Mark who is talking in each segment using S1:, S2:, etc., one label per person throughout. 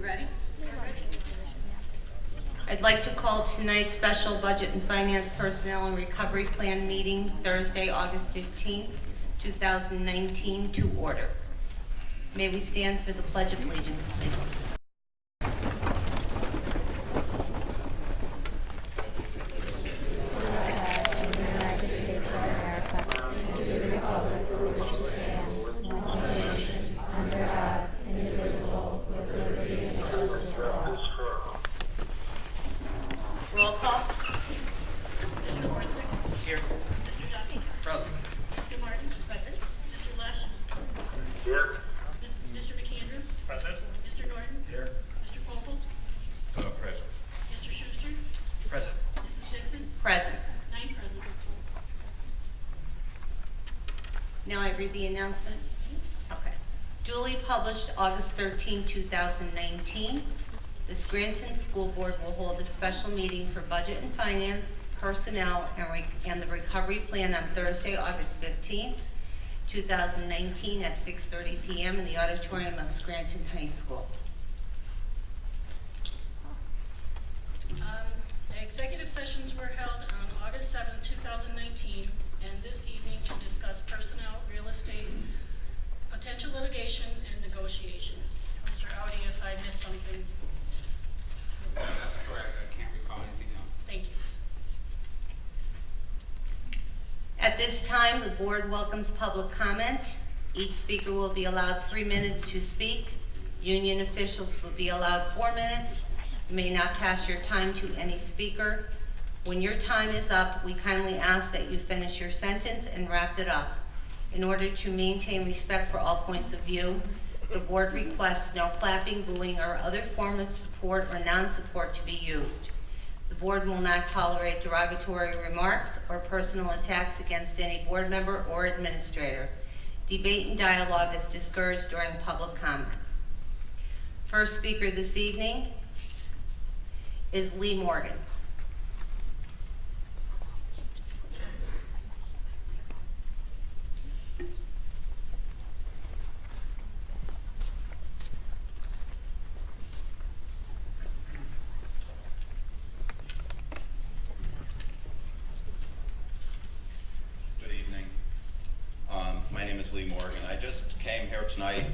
S1: ready?
S2: I'd like to call tonight's special budget and finance personnel and recovery plan meeting Thursday, August 15th, 2019 to order. May we stand for the Pledge of Allegiance, please. Roll call.
S1: Mr. Horstman?
S3: Here.
S1: Mr. Duffy?
S3: Present.
S1: Mr. Martin? Present. Mr. Lush?
S4: Here.
S1: Mr. McAndrew?
S3: Present.
S1: Mr. Norton?
S3: Here.
S1: Mr. Pople?
S3: Present.
S1: Mr. Schuster?
S3: Present.
S1: Mrs. Dixon?
S2: Present.
S1: 9 present.
S2: Now I read the announcement. Okay. Duly published August 13, 2019. The Scranton School Board will hold a special meeting for budget and finance, personnel, and the recovery plan on Thursday, August 15, 2019 at 6:30 p.m. in the auditorium of Scranton High School.
S1: Executive sessions were held on August 7, 2019, and this evening to discuss personnel, real estate, potential litigation, and negotiations. Mr. Audi, if I missed something,
S5: That's correct. I can't recall anything else.
S1: thank you.
S2: At this time, the board welcomes public comment. Each speaker will be allowed 3 minutes to speak. Union officials will be allowed 4 minutes. You may not pass your time to any speaker. When your time is up, we kindly ask that you finish your sentence and wrap it up. In order to maintain respect for all points of view, the board requests no clapping, booing, or other form of support or non-support to be used. The board will not tolerate derogatory remarks or personal attacks against any board member or administrator. Debate and dialogue is discouraged during public comment. First speaker this evening is Lee Morgan.
S6: Good evening. My name is Lee Morgan. I just came here tonight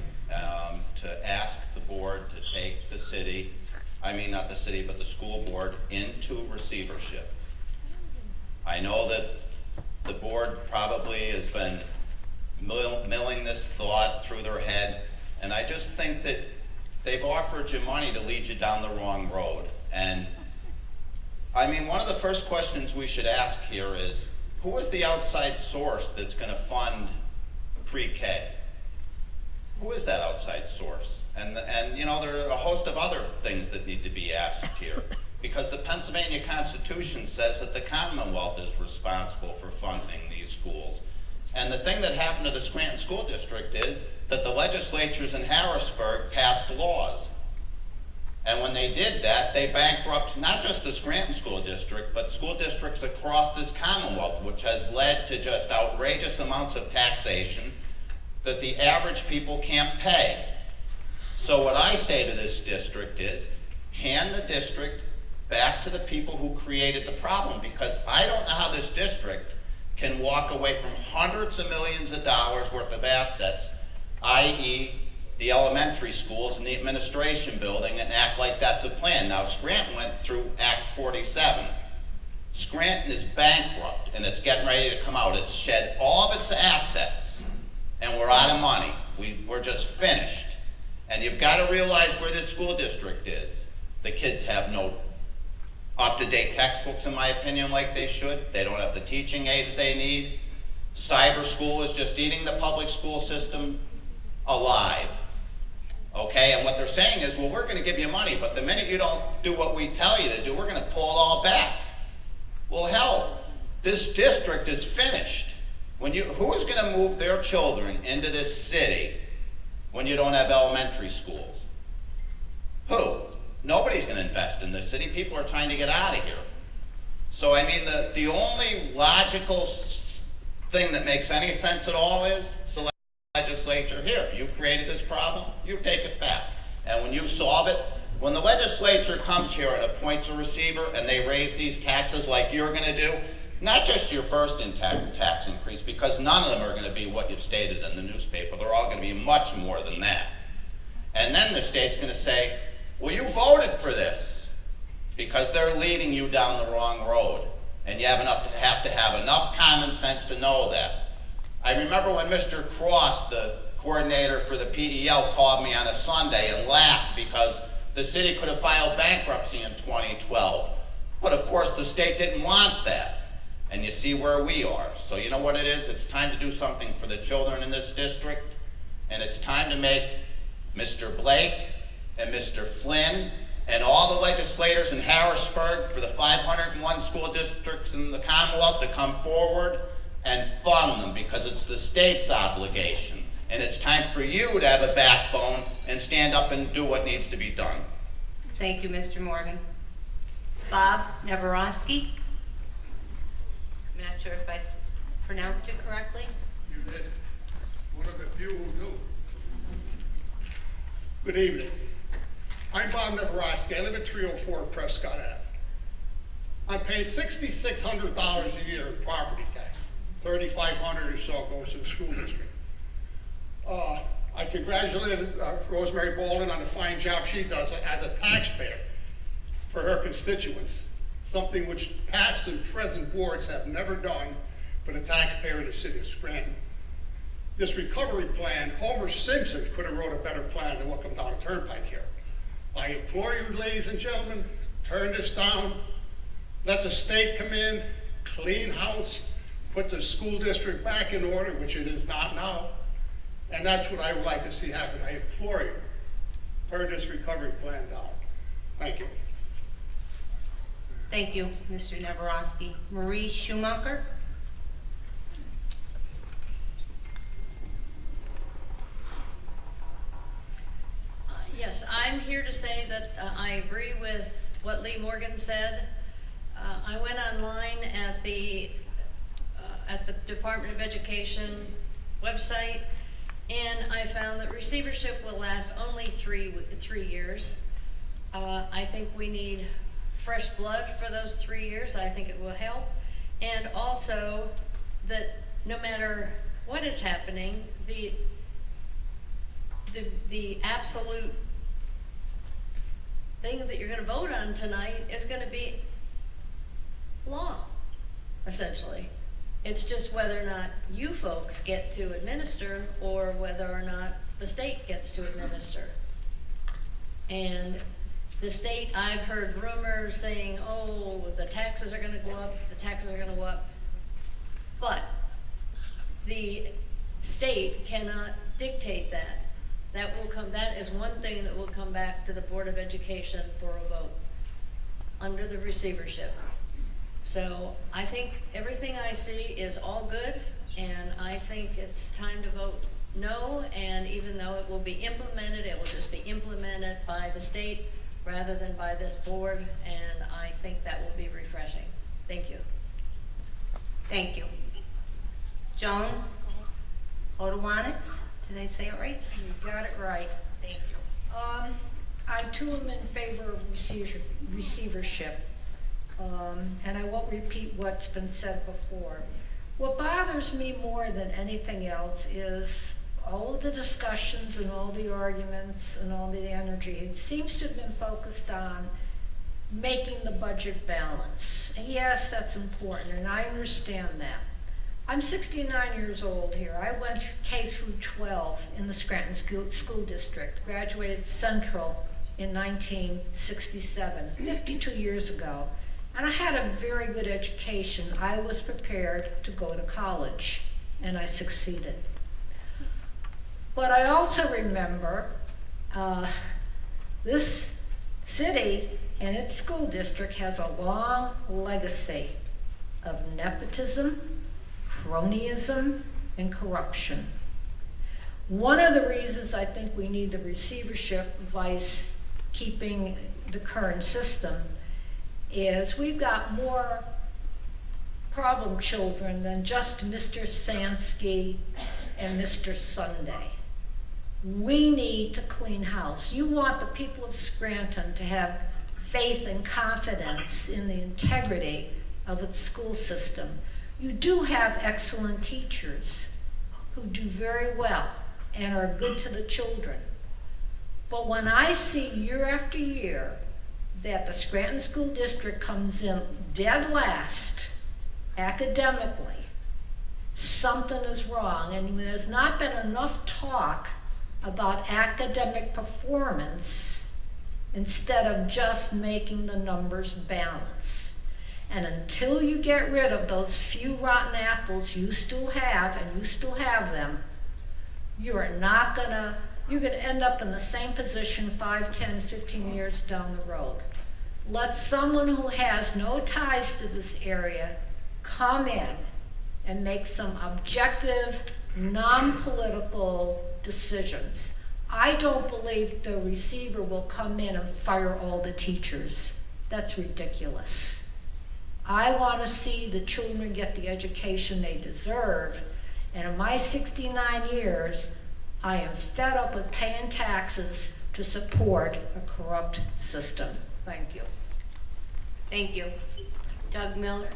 S6: to ask the board to take the city, not the city, but the school board into receivership. I know that the board probably has been milling this thought through their head, and I just think that they've offered you money to lead you down the wrong road. And one of the first questions we should ask here is, who is the outside source that's going to fund pre-K? Who is that outside source? And there are a host of other things that need to be asked here, because the Pennsylvania Constitution says that the Commonwealth is responsible for funding these schools. And the thing that happened to the Scranton School District is that the legislatures in Harrisburg passed laws. And when they did that, they bankrupted not just the Scranton School District, but school districts across this Commonwealth, which has led to just outrageous amounts of taxation that the average people can't pay. So what I say to this district is, hand the district back to the people who created the problem, because I don't know how this district can walk away from hundreds of millions of dollars worth of assets, i.e., the elementary schools and the administration building, and act like that's a plan. Now, Scranton went through Act 47. Scranton is bankrupt, and it's getting ready to come out. It's shed all of its assets, and we're out of money. We're just finished. And you've got to realize where this school district is. The kids have no up-to-date textbooks, in my opinion, like they should. They don't have the teaching aids they need. Cyber school is just eating the public school system alive. Okay, and what they're saying is, well, we're going to give you money, but the minute you don't do what we tell you to do, we're going to pull it all back. Well, hell, this district is finished. Who is going to move their children into this city when you don't have elementary schools? Who? Nobody's going to invest in this city. People are trying to get out of here. So, the only logical thing that makes any sense at all is legislature, here, you created this problem, you take it back. And when you solve it, When the legislature comes here and appoints a receiver and they raise these taxes like you're gonna do, not just your first tax increase, because none of them are gonna be what you've stated in the newspaper. They're all gonna be much more than that. And then the state's gonna say, well, you voted for this, because they're leading you down the wrong road. And you have to have enough common sense to know that. I remember when Mr. Cross, the coordinator for the PDL, called me on a Sunday and laughed because the city could have filed bankruptcy in 2012. But of course the state didn't want that. And you see where we are. So you know what it is? It's time to do something for the children in this district. And it's time to make Mr. Blake and Mr. Flynn and all the legislators in Harrisburg for the 501 school districts in the Commonwealth to come forward and fund them, because it's the state's obligation. And it's time for you to have a backbone and stand up and do what needs to be done.
S2: Thank you, Mr. Morgan. Bob Navarosky. I'm not sure if I pronounced it correctly.
S4: You did. One of the few who do. Good evening. I'm Bob Navarosky. I live at 304 Prescott Ave. I'm paying $6,600 a year in property tax. $3,500 or so goes to the school district. I congratulate Rosemary Bolden on the fine job she does as a taxpayer for her constituents, something which past and present boards have never done for the taxpayer in the city of Scranton. This recovery plan, Homer Simpson could have wrote a better plan than what comes down the turnpike here. I implore you, ladies and gentlemen, turn this down. Let the state come in, clean house, put the school district back in order, which it is not now. And that's what I would like to see happen. I implore you, turn this recovery plan down. Thank you.
S2: Thank you, Mr. Navarosky. Marie Schumacher.
S7: Yes, I'm here to say that I agree with what Lee Morgan said. I went online at the Department of Education website, and I found that receivership will last only three years. I think we need fresh blood for those 3 years. I think it will help. And also that no matter what is happening, the absolute thing that you're going to vote on tonight is going to be law, essentially. It's just whether or not you folks get to administer or whether or not the state gets to administer. And the state, I've heard rumors saying, oh, the taxes are going to go up, the taxes are going to go up. But the state cannot dictate that. That is one thing that will come back to the Board of Education for a vote under the receivership. So I think everything I see is all good, and I think it's time to vote no, and even though it will be implemented, it will just be implemented by the state rather than by this board, and I think that will be refreshing. Thank you.
S2: Thank you. Joan Odowanitz, did I say it right?
S8: You got it right.
S2: Thank you.
S8: I too am in favor of receivership, and I won't repeat what's been said before. What bothers me more than anything else is all of the discussions and all the arguments and all the energy. It seems to have been focused on making the budget balance. And yes, that's important, and I understand that. I'm 69 years old here. I went K through 12 in the Scranton School District, graduated Central in 1967, 52 years ago. And I had a very good education. I was prepared to go to college, and I succeeded. But I also remember this city and its school district has a long legacy of nepotism, cronyism, and corruption. One of the reasons I think we need the receivership vice keeping the current system is we've got more problem children than just Mr. Sansky and Mr. Sunday. We need to clean house. You want the people of Scranton to have faith and confidence in the integrity of its school system. You do have excellent teachers who do very well and are good to the children. But when I see year after year that the Scranton School District comes in dead last academically, something is wrong, and there's not been enough talk about academic performance instead of just making the numbers balance. And until you get rid of those few rotten apples you still have, and you still have them, you're gonna end up in the same position 5, 10, 15 years down the road. Let someone who has no ties to this area come in and make some objective, non-political decisions. I don't believe the receiver will come in and fire all the teachers. That's ridiculous. I want to see the children get the education they deserve. And in my 69 years, I am fed up with paying taxes to support a corrupt system. Thank you.
S2: Thank you. Doug Miller.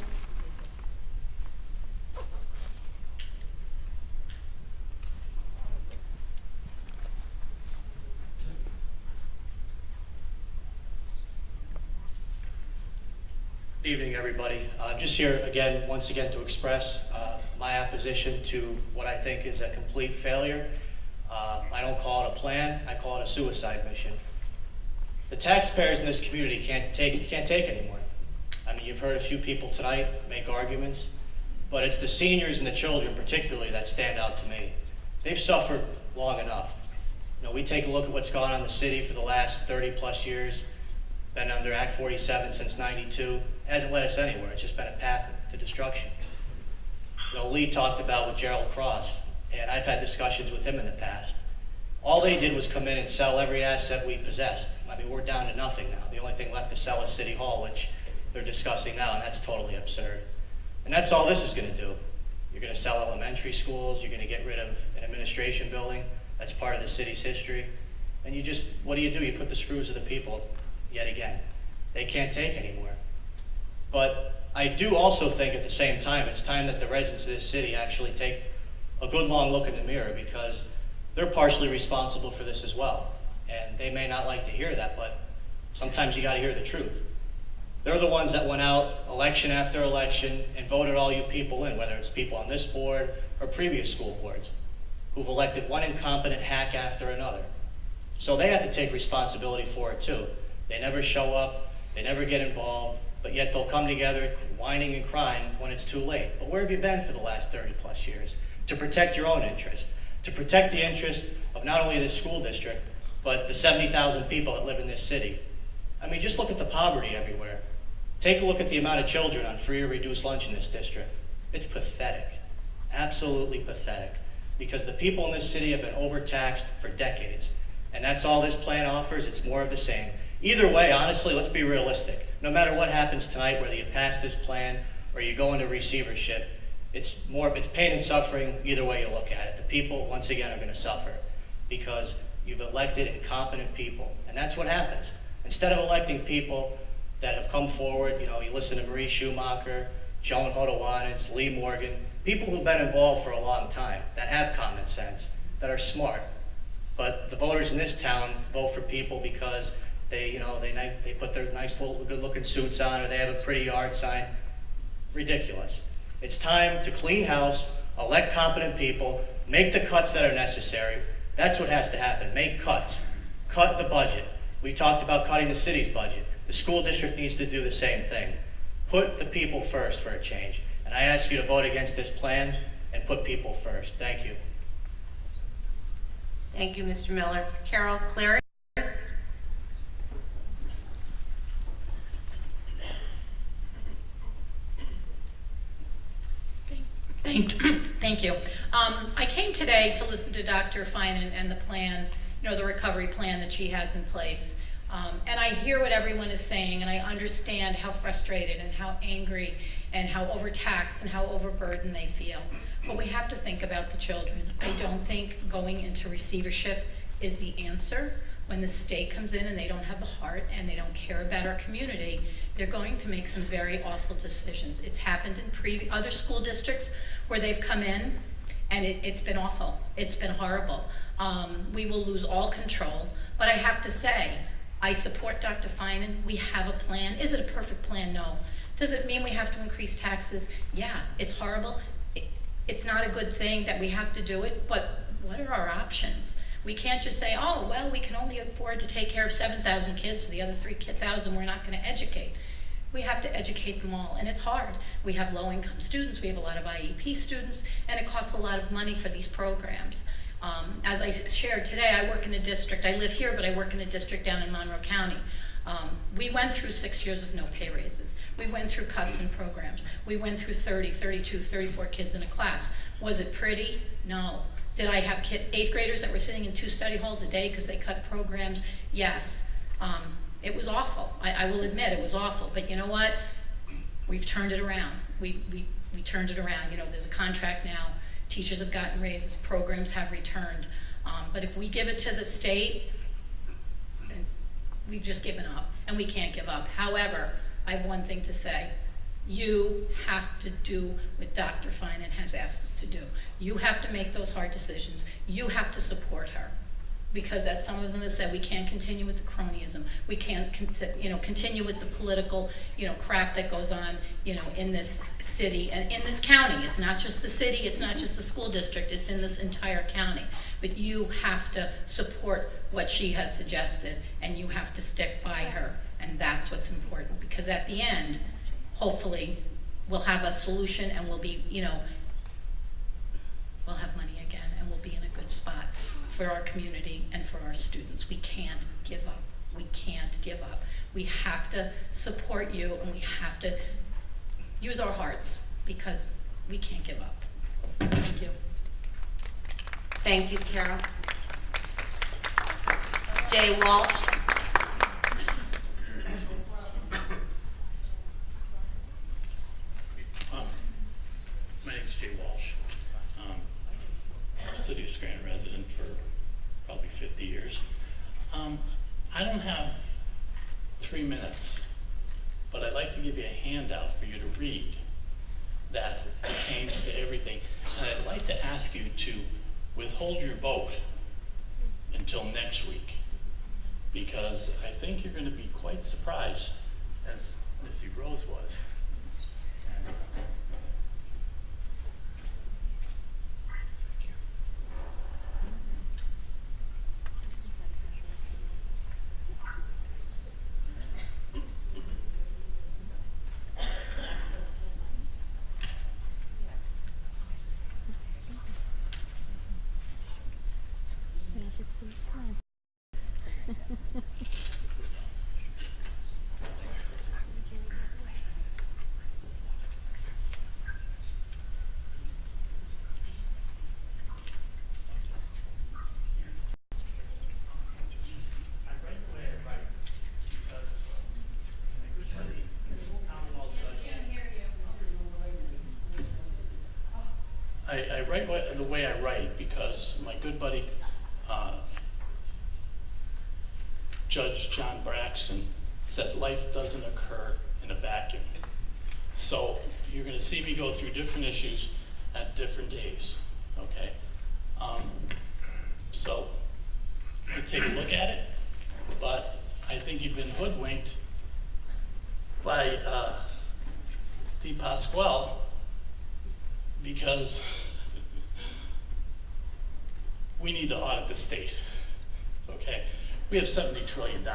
S9: Good evening, everybody. I'm just here again, once again, to express my opposition to what I think is a complete failure. I don't call it a plan, I call it a suicide mission. The taxpayers in this community can't take anymore. I mean, you've heard a few people tonight make arguments, but it's the seniors and the children particularly that stand out to me. They've suffered long enough. You know, we take a look at what's gone on in the city for the last 30 plus years, been under Act 47 since '92. It hasn't led us anywhere. It's just been a path to destruction. You know, Lee talked about with Gerald Cross, and I've had discussions with him in the past. All they did was come in and sell every asset we possessed. I mean, we're down to nothing now. The only thing left to sell is City Hall, which they're discussing now, and that's totally absurd. And that's all this is going to do. You're going to sell elementary schools. You're going to get rid of an administration building. That's part of the city's history. And you just, what do? You put the screws of the people yet again. They can't take anymore. But I do also think at the same time, it's time that the residents of this city actually take a good long look in the mirror, because they're partially responsible for this as well. And they may not like to hear that, but sometimes you got to hear the truth. They're the ones that went out election after election and voted all you people in, whether it's people on this board or previous school boards, who've elected one incompetent hack after another. So they have to take responsibility for it too. They never show up, they never get involved, but yet they'll come together whining and crying when it's too late. But where have you been for the last 30 plus years? To protect your own interest, to protect the interest of not only this school district, but the 70,000 people that live in this city. I mean, just look at the poverty everywhere. Take a look at the amount of children on free or reduced lunch in this district. It's pathetic, absolutely pathetic, because the people in this city have been overtaxed for decades. And that's all this plan offers. It's more of the same. Either way, honestly, let's be realistic. No matter what happens tonight, whether you pass this plan or you go into receivership, it's pain and suffering either way you look at it. The people, once again, are going to suffer because you've elected incompetent people. And that's what happens. Instead of electing people that have come forward, you know, you listen to Marie Schumacher, Joan Hodowanitz, Lee Morgan, people who've been involved for a long time, that have common sense, that are smart. But the voters in this town vote for people because they put their nice little good-looking suits on, or they have a pretty yard sign. Ridiculous. It's time to clean house, elect competent people, make the cuts that are necessary. That's what has to happen. Make cuts. Cut the budget. We talked about cutting the city's budget. The school district needs to do the same thing. Put the people first for a change. And I ask you to vote against this plan and put people first. Thank you.
S2: Thank you, Mr. Miller. Carol Clary.
S10: Thank you. I came today to listen to Dr. Finan and the plan, you know, the recovery plan that she has in place. And I hear what everyone is saying, and I understand how frustrated and how angry and how overtaxed and how overburdened they feel. But we have to think about the children. I don't think going into receivership is the answer. When the state comes in and they don't have the heart and they don't care about our community, they're going to make some very awful decisions. It's happened in other school districts where they've come in, and it's been awful. It's been horrible. We will lose all control. But I have to say, I support Dr. Finan. We have a plan. Is it a perfect plan? No. Does it mean we have to increase taxes? Yeah, it's horrible. It's not a good thing that we have to do it, but what are our options? We can't just say, oh, well, we can only afford to take care of 7,000 kids, so the other 3,000 we're not going to educate. We have to educate them all, and it's hard. We have low-income students, we have a lot of IEP students, and it costs a lot of money for these programs. As I shared today, I work in a district, I live here, but I work in a district down in Monroe County. We went through 6 years of no pay raises. We went through cuts in programs. We went through 30, 32, 34 kids in a class. Was it pretty? No. Did I have 8th graders that were sitting in 2 study halls a day because they cut programs? Yes. It was awful. I will admit it was awful. But you know what? We've turned it around. We turned it around. You know, there's a contract now. Teachers have gotten raises. Programs have returned. But if we give it to the state, we've just given up. And we can't give up. However, I have one thing to say. You have to do what Dr. Finan has asked us to do. You have to make those hard decisions. You have to support her. Because as some of them have said, we can't continue with the cronyism. We can't continue with the political crap that goes on in this city and in this county. It's not just the city, it's not just the school district, it's in this entire county. But you have to support what she has suggested, and you have to stick by her. And that's what's important, because at the end, hopefully, we'll have a solution and we'll be, we'll have money again and we'll be in a good spot for our community and for our students. We can't give up. We can't give up. We have to support you, and we have to use our hearts, because we can't give up. Thank you.
S2: Thank you, Carol. Jay Walsh.
S11: My name's Jay Walsh. City of Scranton resident for probably 50 years. I don't have 3 minutes, but I'd like to give you a handout for you to read that pertains to everything. And I'd like to ask you to withhold your vote until next week, because I think you're going to be quite surprised, as Missy Rose was. I write the way I write because my good buddy, Judge John Braxton, said life doesn't occur in a vacuum. So you're going to see me go through different issues at different days, okay? So you take a look at it, but I think you've been hoodwinked by DePasquale, because we need to audit the state, okay? We have $70 trillion,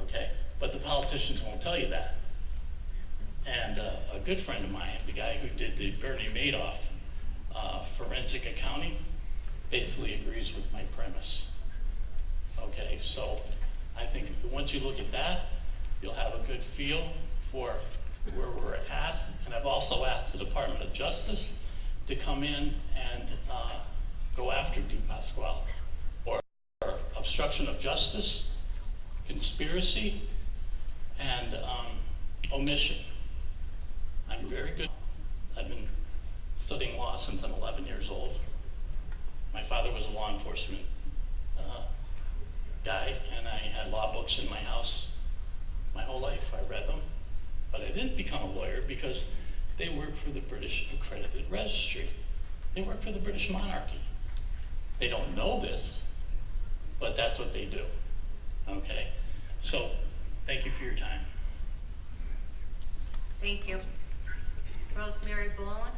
S11: okay? But the politicians won't tell you that. And a good friend of mine, the guy who did the Bernie Madoff forensic accounting, basically agrees with my premise, okay? So I think once you look at that, you'll have a good feel for where we're at. And I've also asked the Department of Justice to come in and go after DePasquale, or obstruction of justice, conspiracy, and omission. I'm very good. I've been studying law since I'm 11 years old. My father was a law enforcement guy, and I had law books in my house my whole life. I read them, but I didn't become a lawyer because they work for the British Accredited Registry. They work for the British monarchy. They don't know this, but that's what they do. Okay? So, thank you for your time.
S2: Thank you. Rosemary Boland?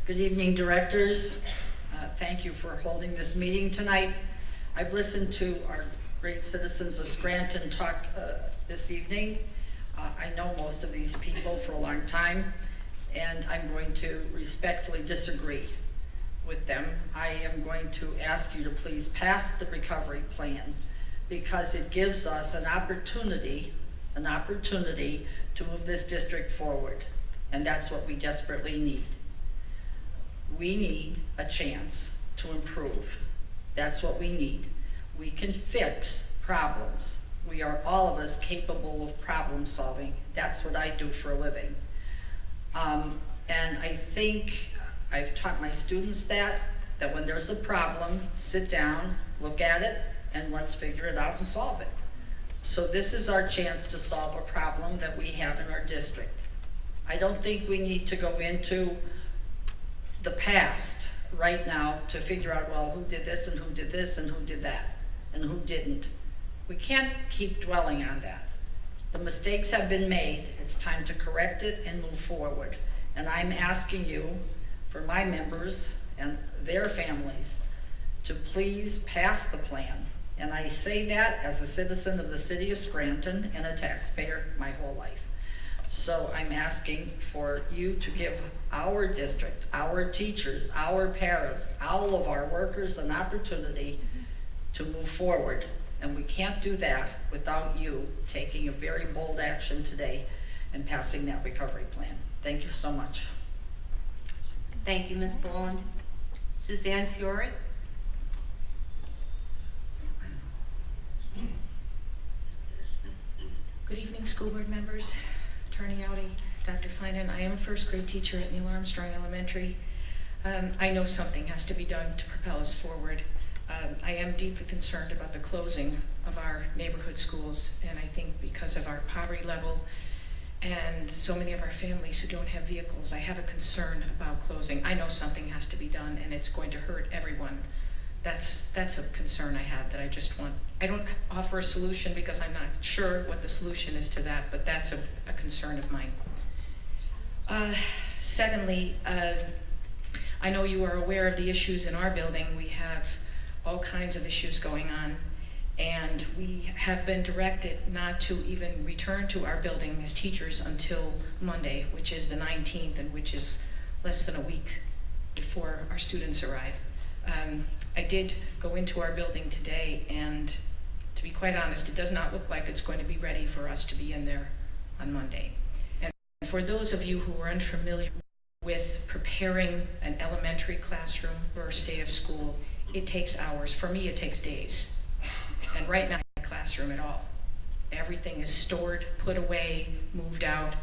S12: Good evening, directors. Thank you for holding this meeting tonight. I've listened to our great citizens of Scranton talk this evening. I know most of these people for a long time, and I'm going to respectfully disagree with them. I am going to ask you to please pass the recovery plan because it gives us an opportunity to move this district forward, and that's what we desperately need. We need a chance to improve. That's what we need. We can fix problems. We are all of us capable of problem solving. That's what I do for a living. And I think I've taught my students that when there's a problem, sit down, look at it, and let's figure it out and solve it. So this is our chance to solve a problem that we have in our district. I don't think we need to go into the past right now to figure out, well, who did this and who did this and who did that and who didn't. We can't keep dwelling on that. The mistakes have been made. It's time to correct it and move forward. And I'm asking you, for my members and their families, to please pass the plan. And I say that as a citizen of the city of Scranton and a taxpayer my whole life. So I'm asking for you to give our district, our teachers, our paras, all of our workers an opportunity to move forward. And we can't do that without you taking a very bold action today and passing that recovery plan. Thank you so much.
S2: Thank you, Ms. Boland. Suzanne Fiore?
S13: Good evening, school board members, Attorney Audi, Dr. Finan. I am a first grade teacher at Neil Armstrong Elementary. I know something has to be done to propel us forward. I am deeply concerned about the closing of our neighborhood schools, and I think because of our poverty level and so many of our families who don't have vehicles, I have a concern about closing. I know something has to be done, and it's going to hurt everyone. That's a concern I have that I just want. I don't offer a solution because I'm not sure what the solution is to that, but that's a concern of mine. Secondly, I know you are aware of the issues in our building. We have all kinds of issues going on, and we have been directed not to even return to our building as teachers until Monday, which is the 19th, and which is less than a week before our students arrive. I did go into our building today, and to be quite honest, it does not look like it's going to be ready for us to be in there on Monday. And for those of you who are unfamiliar with preparing an elementary classroom for a day of school, it takes hours. For me, it takes days. And right now, I'm not in my classroom at all. Everything is stored, put away, moved out,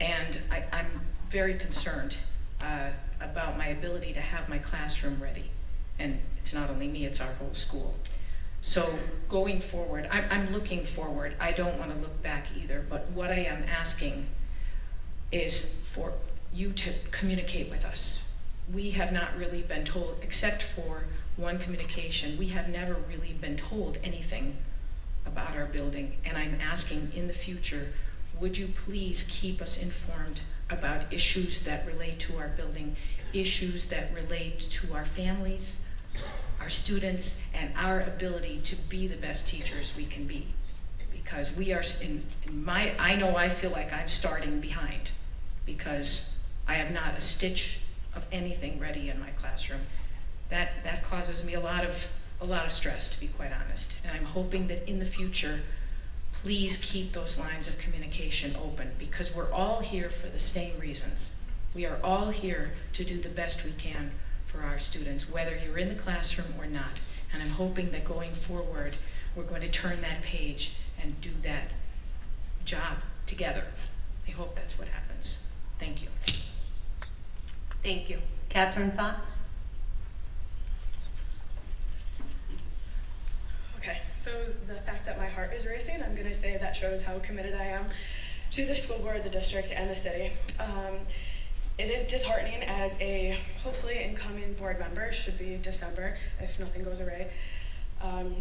S13: and I'm very concerned about my ability to have my classroom ready. And it's not only me, it's our whole school. So going forward, I'm looking forward. I don't want to look back either, but what I am asking is for you to communicate with us. We have not really been told, except for one communication, we have never really been told anything about our building. And I'm asking in the future, would you please keep us informed about issues that relate to our building, issues that relate to our families, our students, and our ability to be the best teachers we can be. Because we are, I know I feel like I'm starting behind because I have not a stitch of anything ready in my classroom. That causes me a lot of stress, to be quite honest. And I'm hoping that in the future, please keep those lines of communication open because we're all here for the same reasons. We are all here to do the best we can for our students, whether you're in the classroom or not. And I'm hoping that going forward, we're going to turn that page and do that job together. I hope that's what happens. Thank you.
S2: Thank you. Catherine Fox?
S14: Okay, so the fact that my heart is racing, I'm going to say that shows how committed I am to the school board, the district, and the city. It is disheartening as a hopefully incoming board member, should be December if nothing goes awry,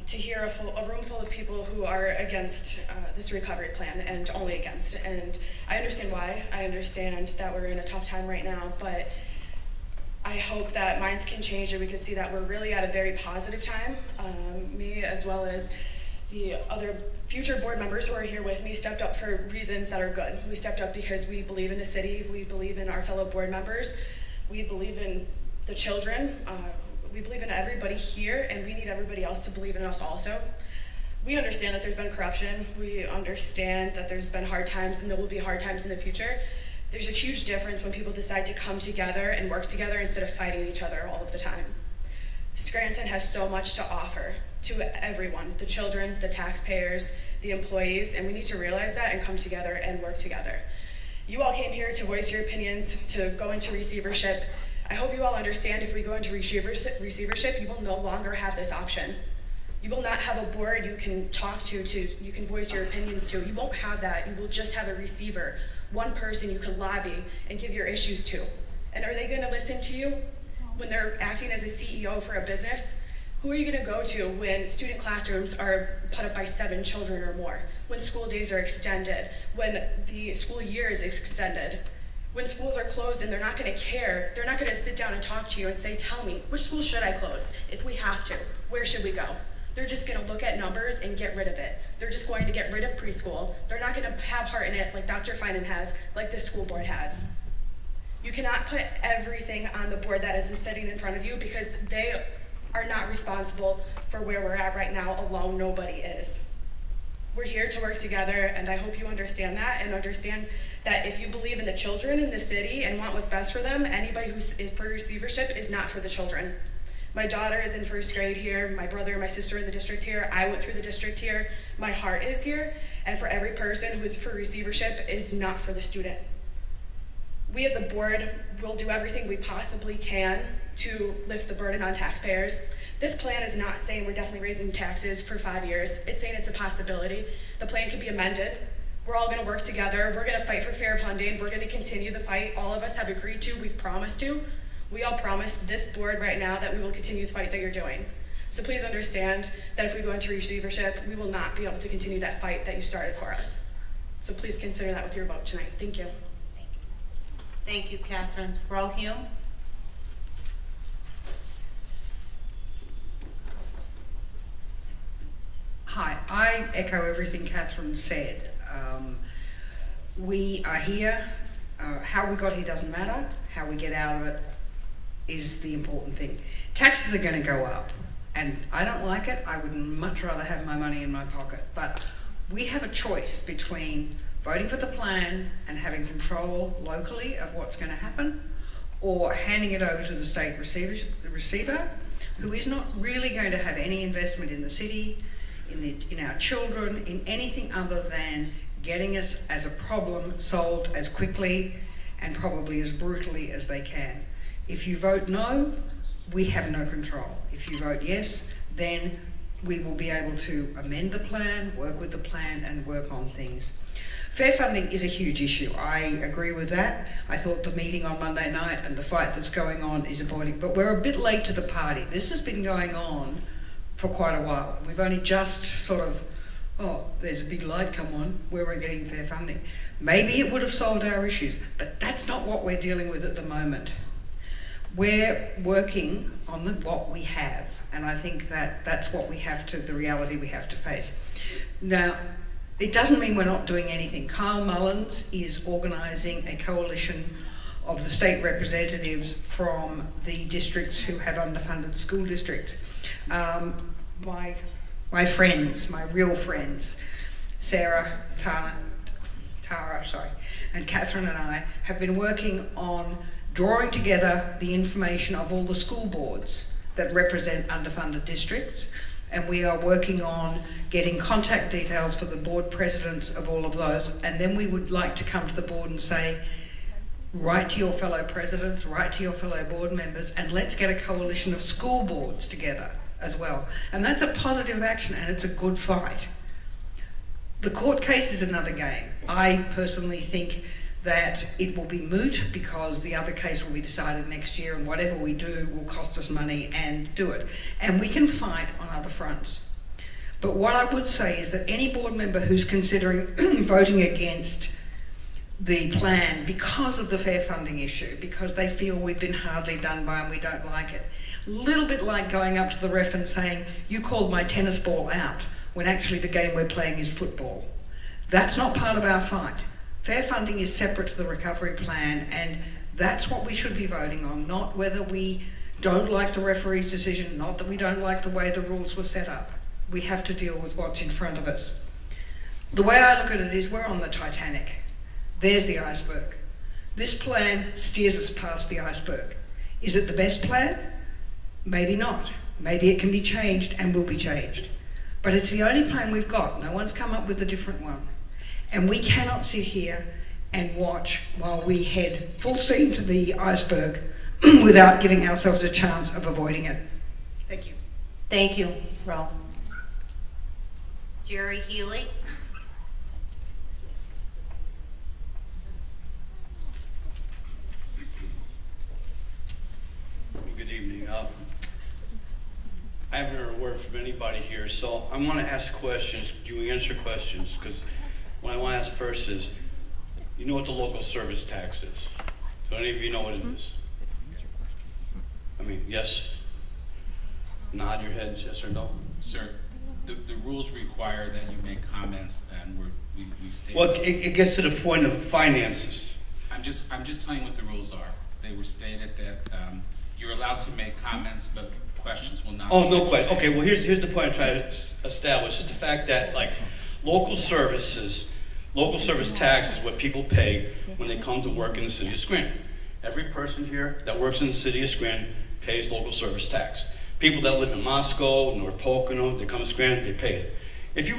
S14: to hear a room full of people who are against this recovery plan and only against. And I understand why. I understand that we're in a tough time right now, but I hope that minds can change and we can see that we're really at a very positive time. Me, as well as the other future board members who are here with me, stepped up for reasons that are good. We stepped up because we believe in the city, we believe in our fellow board members, we believe in the children, we believe in everybody here, and we need everybody else to believe in us also. We understand that there's been corruption, we understand that there's been hard times and there will be hard times in the future. There's a huge difference when people decide to come together and work together instead of fighting each other all of the time. Scranton has so much to offer to everyone, the children, the taxpayers, the employees, and we need to realize that and come together and work together. You all came here to voice your opinions, to go into receivership. I hope you all understand if we go into receivership, you will no longer have this option. You will not have a board you can talk to, you can voice your opinions to. You won't have that. You will just have a receiver, one person you can lobby and give your issues to. And are they going to listen to you when they're acting as a CEO for a business? Who are you going to go to when student classrooms are put up by 7 children or more? When school days are extended? When the school year is extended? When schools are closed and they're not going to care, they're not going to sit down and talk to you and say, tell me, which school should I close? If we have to, where should we go? They're just going to look at numbers and get rid of it. They're just going to get rid of preschool. They're not going to have heart in it like Dr. Finan has, like the school board has. You cannot put everything on the board that is sitting in front of you because they are not responsible for where we're at right now alone. Nobody is. We're here to work together, and I hope you understand that and understand that if you believe in the children in the city and want what's best for them, anybody who's for receivership is not for the children. My daughter is in first grade here, my brother and my sister in the district here, I went through the district here, my heart is here, and for every person who is for receivership is not for the student. We as a board will do everything we possibly can to lift the burden on taxpayers. This plan is not saying we're definitely raising taxes for 5 years. It's saying it's a possibility. The plan can be amended. We're all gonna work together. We're gonna fight for fair funding. We're gonna continue the fight. All of us have agreed to, we've promised to. We all promised this board right now that we will continue the fight that you're doing. So please understand that if we go into receivership, we will not be able to continue that fight that you started for us. So please consider that with your vote tonight. Thank you.
S2: Thank you, Catherine. Rohum?
S15: Hi, I echo everything Catherine said. We are here. How we got here doesn't matter. How we get out of it is the important thing. Taxes are going to go up, and I don't like it. I would much rather have my money in my pocket. But we have a choice between voting for the plan and having control locally of what's going to happen, or handing it over to the state receiver, who is not really going to have any investment in the city, in our children, in anything other than getting us as a problem solved as quickly and probably as brutally as they can. If you vote no, we have no control. If you vote yes, then we will be able to amend the plan, work with the plan, and work on things. Fair funding is a huge issue. I agree with that. I thought the meeting on Monday night and the fight that's going on is appointing, but we're a bit late to the party. This has been going on for quite a while. We've only just sort of, oh, there's a big light come on where we're getting fair funding. Maybe it would have solved our issues, but that's not what we're dealing with at the moment. We're working on what we have, and I think that's what we have to, the reality we have to face. Now, it doesn't mean we're not doing anything. Kyle Mullins is organising a coalition of the state representatives from the districts who have underfunded school districts. My friends, my real friends, Sarah, and Catherine and I have been working on drawing together the information of all the school boards that represent underfunded districts, and we are working on getting contact details for the board presidents of all of those, and then we would like to come to the board and say, write to your fellow presidents, write to your fellow board members, and let's get a coalition of school boards together as well. And that's a positive action, and it's a good fight. The court case is another game. I personally think that it will be moot because the other case will be decided next year, and whatever we do will cost us money and do it. And we can fight on other fronts. But what I would say is that any board member who's considering voting against the plan because of the fair funding issue, because they feel we've been hardly done by and we don't like it, a little bit like going up to the ref and saying, you called my tennis ball out, when actually the game we're playing is football. That's not part of our fight. Fair funding is separate to the recovery plan, and that's what we should be voting on, not whether we don't like the referee's decision, not that we don't like the way the rules were set up. We have to deal with what's in front of us. The way I look at it is we're on the Titanic. There's the iceberg. This plan steers us past the iceberg. Is it the best plan? Maybe not. Maybe it can be changed and will be changed. But it's the only plan we've got. No one's come up with a different one. And we cannot sit here and watch while we head full steam to the iceberg without giving ourselves a chance of avoiding it. Thank you.
S2: Thank you, Ro. Jerry Healy.
S16: Good evening. I haven't heard a word from anybody here, so I want to ask questions. Do you answer questions? Because what I want to ask first is, you know what the local service tax is? Do any of you know what it is? I mean, yes? Nod your heads, yes or no?
S5: Sir, the rules require that you make comments, and we state.
S16: Well, it gets to the point of finances.
S5: I'm just telling you what the rules are. They were stated that you're allowed to make comments, but questions will not.
S16: Oh, no question. Okay, well, here's the point I'm trying to establish. It's the fact that, like, local service tax is what people pay when they come to work in the city of Scranton. Every person here that works in the city of Scranton pays local service tax. People that live in Moscow, North Pocono, they come to Scranton, they pay it. If you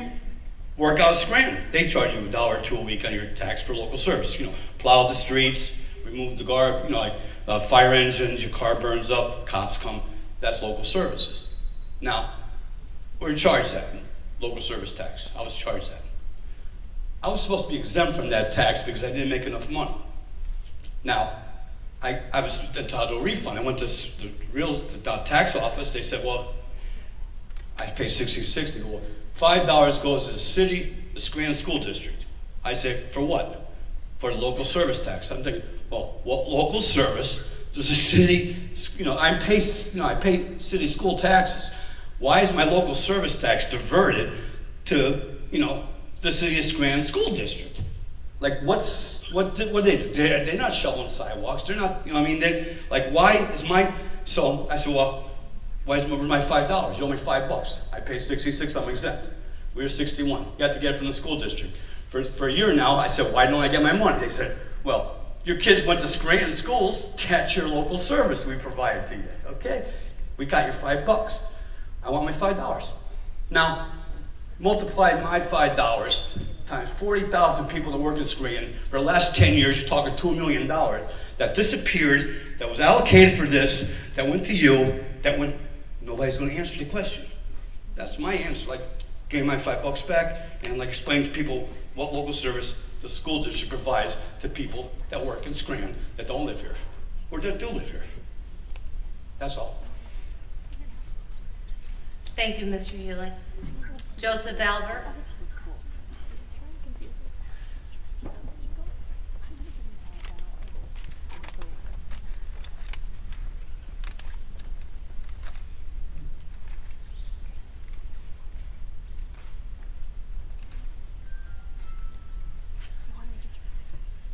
S16: work out of Scranton, they charge you $1 or $2 a week on your tax for local service. You know, plow the streets, remove the garbage, you know, like fire engines, your car burns up, cops come. That's local services. Now, we're charged that, local service tax. I was charged that. I was supposed to be exempt from that tax because I didn't make enough money. Now, I was entitled to a refund. I went to the tax office. They said, well, I paid $66. They go, well, $5 goes to the city, the Scranton School District. I say, for what? For the local service tax. I'm thinking, well, what local service does the city, you know, I pay city school taxes. Why is my local service tax diverted to, you know, the city of Scranton School District? Like, what do they do? They're not shoveling sidewalks. They're not, you know what I mean? Why is so I said, well, where's my $5? You owe me $5. I paid $66, I'm exempt. We were 61. You have to get it from the school district. For a year now, I said, why don't I get my money? They said, well, your kids went to Scranton schools, that's your local service we provided to you, okay? We got your $5. I want my $5. Now, multiply my $5 times 40,000 people that work in Scranton. For the last 10 years, you're talking $2 million that disappeared, that was allocated for this, that went to you, nobody's gonna answer the question. That's my answer, like, getting my $5 back and like explain to people what local service the school district provides to people that work in Scranton that don't live here, or that do live here. That's all.
S2: Thank you, Mr. Healy. Joseph Albert.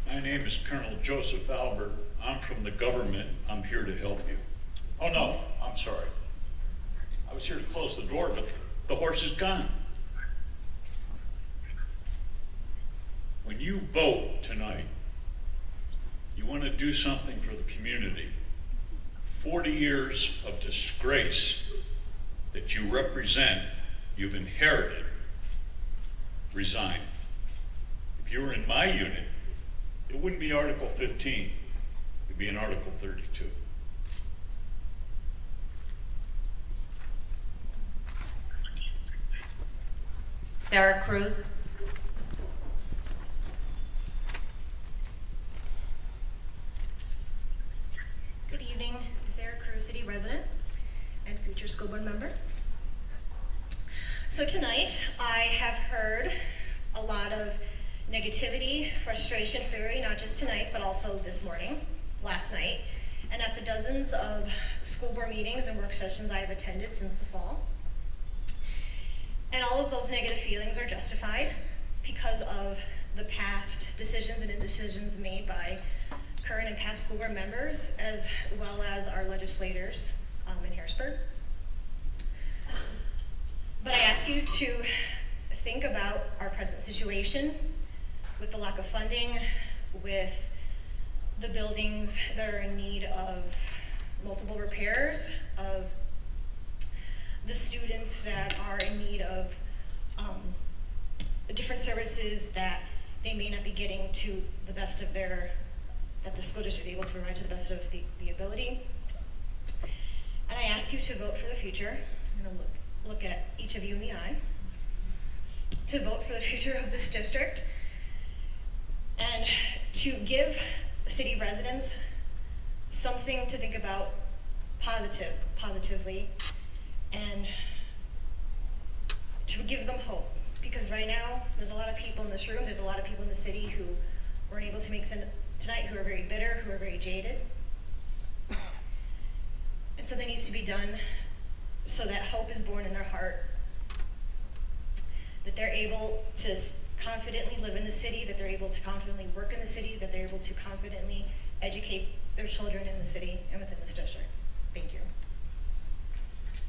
S17: My name is Colonel Joseph Albert. I'm from the government. I'm here to help you. Oh no, I'm sorry. I was here to close the door, but the horse is gone. We when you vote tonight, you want to do something for the community. 40 years of disgrace that you represent, you've inherited, resign. If you were in my unit, it wouldn't be Article 15, it'd be in Article 32.
S2: Sarah Cruz.
S18: Good evening, Sarah Cruz, city resident and future school board member. So tonight, I have heard a lot of negativity, frustration, fury, not just tonight, but also this morning, last night, and at the dozens of school board meetings and work sessions I have attended since the fall. And all of those negative feelings are justified because of the past decisions and indecisions made by current and past school board members, as well as our legislators in Harrisburg. But I ask you to think about our present situation with the lack of funding, with the buildings that are in need of multiple repairs, of the students that are in need of different services that they may not be getting to the best of their, that the school district is able to provide to the best of the ability. And I ask you to vote for the future. I'm gonna look at each of you in the eye, to vote for the future of this district and to give city residents something to think about positively, and to give them hope. Because right now, there's a lot of people in this room, there's a lot of people in the city who weren't able to make sense tonight, who are very bitter, who are very jaded. And something needs to be done so that hope is born in their heart, that they're able to confidently live in the city, that they're able to confidently work in the city, that they're able to confidently educate their children in the city and within this district. Thank you.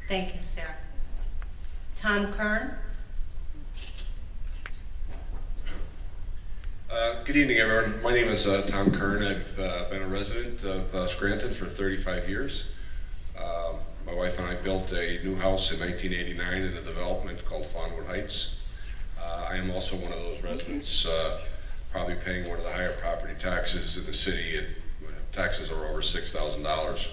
S2: Thank you, Sarah. Tom Kern.
S19: Good evening, everyone. My name is Tom Kern. I've been a resident of Scranton for 35 years. My wife and I built a new house in 1989 in a development called Fawnwood Heights. I am also one of those residents, probably paying one of the higher property taxes in the city. Taxes are over $6,000.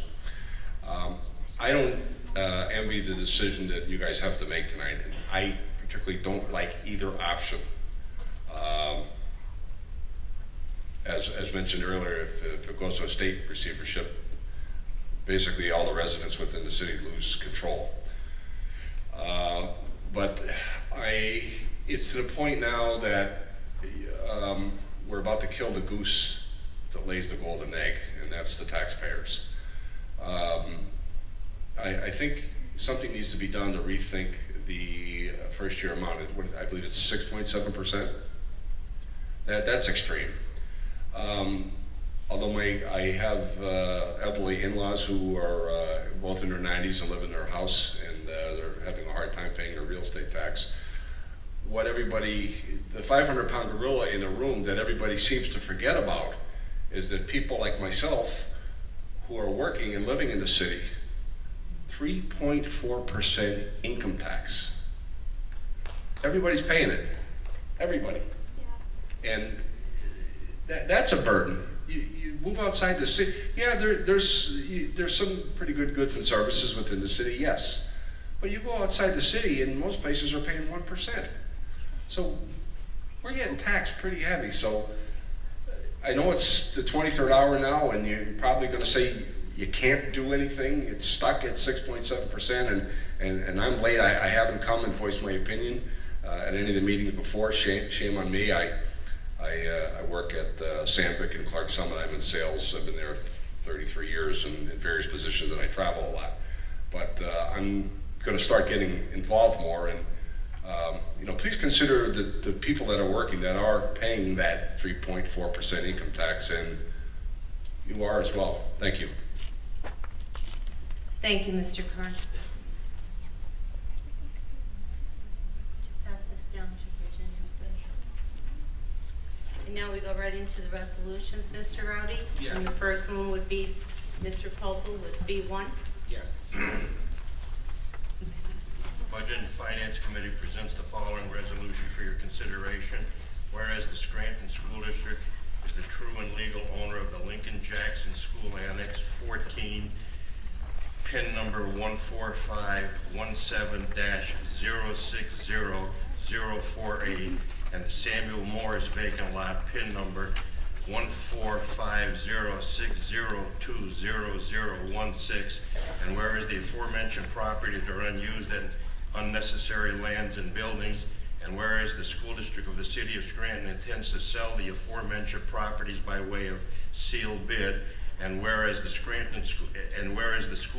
S19: I don't envy the decision that you guys have to make tonight, and I particularly don't like either option. As mentioned earlier, if it goes to a state receivership, basically all the residents within the city lose control. But it's to the point now that we're about to kill the goose that lays the golden egg, and that's the taxpayers. I think something needs to be done to rethink the first year amount. I believe it's 6.7%. That's extreme. Although I have elderly in-laws who are both in their 90s and live in their house, and they're having a hard time paying their real estate tax. The 500-pound gorilla in the room that everybody seems to forget about is that people like myself who are working and living in the city, 3.4% income tax. Everybody's paying it. Everybody. Yeah. And that's a burden. You move outside the city. Yeah, there's some pretty good goods and services within the city, yes. But you go outside the city and most places are paying 1%. So we're getting taxed pretty heavy. So I know it's the 23rd hour now, and you're probably going to say you can't do anything. It's stuck at 6.7%, and I'm late. I haven't come and voiced my opinion at any of the meetings before. Shame on me. I work at Sandvik and Clark Summit. I'm in sales. I've been there 33 years in various positions, and I travel a lot. But I'm going to start getting involved more, and please consider the people that are working, that are paying that 3.4% income tax, and you are as well. Thank you.
S2: Thank you, Mr. Kern. Pass this down to Virginia, please. now we go right into the resolutions, Mr. Rowdy?
S5: Yes.
S2: And the first one would be Mr. Popel with B1.
S5: Yes.
S3: The Budget and Finance Committee presents the following resolution for your consideration. Whereas the Scranton School District is the true and legal owner of the Lincoln Jackson School Annex 14, PIN number 14517-060-048, and the Samuel Morris vacant lot, PIN number 14506020016, and whereas the aforementioned properties are unused and unnecessary lands and buildings, and whereas the school district of the city of Scranton intends to sell the aforementioned properties by way of sealed bid, and whereas the school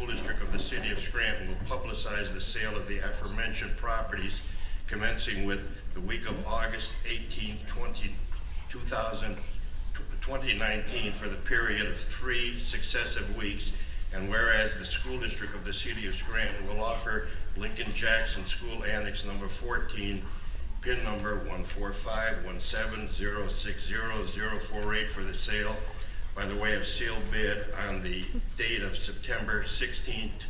S3: district of the city of Scranton will publicize the sale of the aforementioned properties commencing with the week of August 18, 2019 for the period of 3 successive weeks, and whereas the school district of the city of Scranton will offer Lincoln Jackson School Annex number 14, PIN number 14517060048 for the sale by the way of sealed bid on the date of September 16th,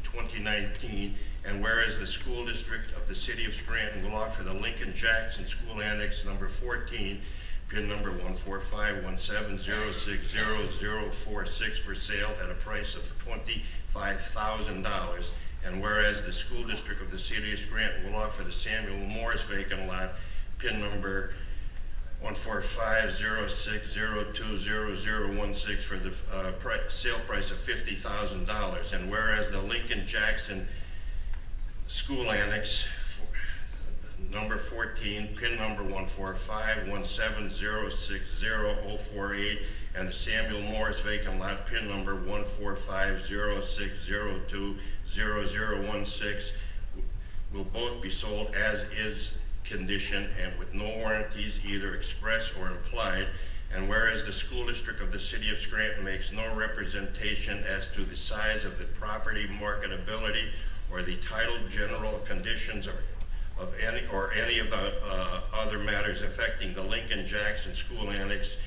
S3: 2019, and whereas the school district of the city of Scranton will offer the Lincoln Jackson School Annex number 14, PIN number 14517060046 for sale at a price of $25,000, and whereas the school district of the city of Scranton will offer the Samuel Morris vacant lot, PIN number 14506020016 for the sale price of $50,000, and whereas the Lincoln Jackson School Annex number 14, PIN number 14517060048, and the Samuel Morris vacant lot, PIN number 14506020016 will both be sold as is condition and with no warranties either express or implied, and whereas the school district of the city of Scranton makes no representation as to the size of the property marketability or the title general conditions of any of the other matters affecting the Lincoln Jackson School Annex